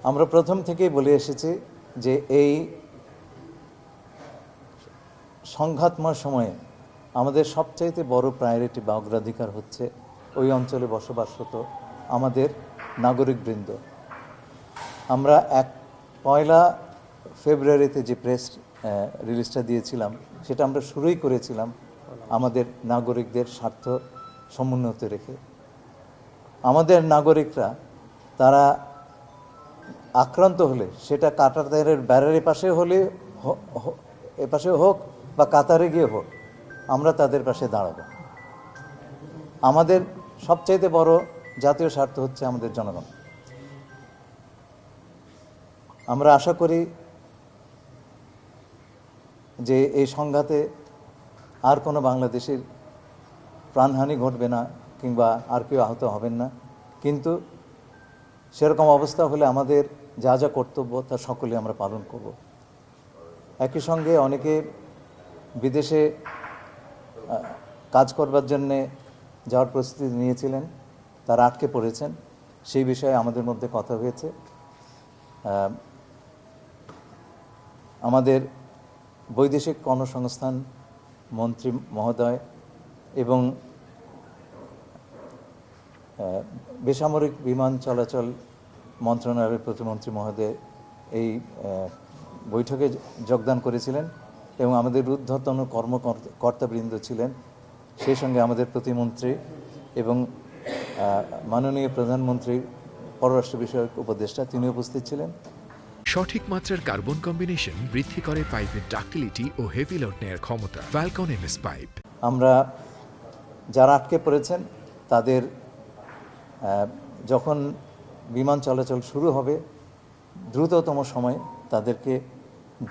আমরা প্রথম থেকেই বলে এসেছি যে এই সংঘাতময় সময়ে আমাদের সবচাইতে বড় প্রায়োরিটি বা অগ্রাধিকার হচ্ছে ওই অঞ্চলে বসবাসরত আমাদের নাগরিকবৃন্দ। আমরা 1 ফেব্রুয়ারিতে যে প্রেস রিলিজটা দিয়েছিলাম সেটা আমরা শুরুই করেছিলাম আমাদের নাগরিকদের স্বার্থ সমুন্নত রেখে। আমাদের নাগরিকরা তারা আক্রান্ত হলে সেটা কাটাতারের ব্যারের পাশে হলে এপাশে হোক বা কাতারে গিয়ে হোক, আমরা তাদের পাশে দাঁড়াবো। আমাদের সবচাইতে বড় জাতীয় স্বার্থ হচ্ছে আমাদের জনগণ। আমরা আশা করি যে এই সংঘাতে আর কোনো বাংলাদেশের প্রাণহানি ঘটবে না কিংবা আর কেউ আহত হবেন না, কিন্তু সেরকম অবস্থা হলে আমাদের যা যা কর্তব্য তা সকলে আমরা পালন করব। একই সঙ্গে অনেকে বিদেশে কাজ করবার জন্যে যাওয়ার প্রস্তুতি নিয়েছিলেন, তারা আটকে পড়েছেন। সেই বিষয়ে আমাদের মধ্যে কথা হয়েছে। আমাদের বৈদেশিক কর্মসংস্থান মন্ত্রী মহোদয় এবং বেসামরিক বিমান চলাচল মন্ত্রণালয়ের প্রতিমন্ত্রী মহোদয় এই বৈঠকে যোগদান করেছিলেন এবং আমাদের ঊর্ধ্বতন কর্মকর্তাবৃন্দ ছিলেন। সেই সঙ্গে আমাদের প্রতিমন্ত্রী এবং মাননীয় প্রধানমন্ত্রীর পররাষ্ট্র বিষয়ক উপদেষ্টা তিনি উপস্থিত ছিলেন। সঠিক মাত্রার কার্বন কম্বিনেশন বৃদ্ধি করে পাইপের ডাক্টিলিটি ও হেভি লোড নেয়ার ক্ষমতা। Falcon MS pipe. আমরা যারা আটকে পড়েছেন তাদের যখন বিমান চলাচল শুরু হবে দ্রুততম সময়ে তাদেরকে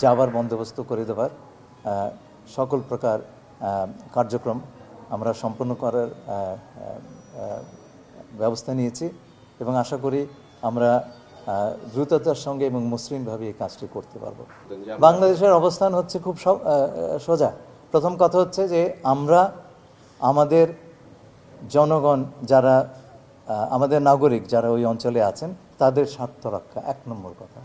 যাবার বন্দোবস্ত করে দেবার সকল প্রকার কার্যক্রম আমরা সম্পন্ন করার ব্যবস্থা নিয়েছি এবং আশা করি আমরা দ্রুততার সঙ্গে এবং মসৃণভাবে এই কাজটি করতে পারব। বাংলাদেশের অবস্থান হচ্ছে খুব সোজা। প্রথম কথা হচ্ছে যে আমরা আমাদের জনগণ যারা আমাদের নাগরিক যারা ওই অঞ্চলে আছেন তাদের স্বার্থ রক্ষা 1 নম্বর কথা।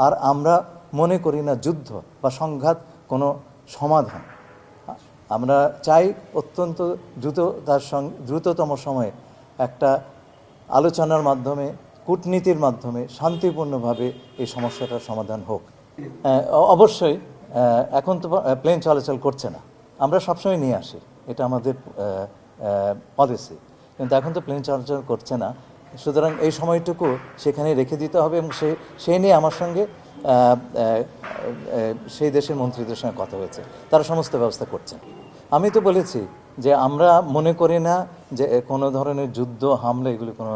আর আমরা মনে করি না যুদ্ধ বা সংঘাত কোনো সমাধান। আমরা চাই অত্যন্ত দ্রুততম সময়ে একটা আলোচনার মাধ্যমে, কূটনীতির মাধ্যমে শান্তিপূর্ণভাবে এই সমস্যাটার সমাধান হোক। অবশ্যই এখন তো প্লেন চলাচল করছে না, আমরা সবসময় নিয়ে আসি, এটা আমাদের পলিসি, কিন্তু এখন তো প্লেন চলাচল করছে না। সুতরাং এই সময়টুকু সেখানে রেখে দিতে হবে এবং সেই নিয়ে আমার সঙ্গে সেই দেশের মন্ত্রীদের সঙ্গে কথা হয়েছে, তারা সমস্ত ব্যবস্থা করছেন। আমি তো বলেছি যে আমরা মনে করি না যে কোনো ধরনের যুদ্ধ হামলা এগুলি কোনো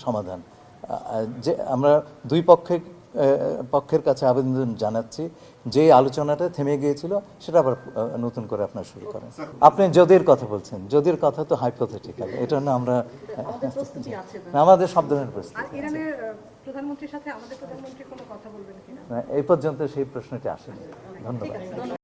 সমাধান। যে আমরা দুই পক্ষের কাছে আবেদন জানাচ্ছি যে আলোচনাটা থেমে গিয়েছিল সেটা আবার নতুন করে আপনারা শুরু করেন। আপনি যদির কথা বলছেন, যদির কথা তো হাইপোথেটিক্যাল, এটা না আমরা আমাদের সব ধরনের প্রস্তুতি। প্রধানমন্ত্রীর সাথে আমাদের প্রধানমন্ত্রী কোনো কথা বলবেন কিনা এই পর্যন্ত সেই প্রশ্নটি আসেনি। ধন্যবাদ।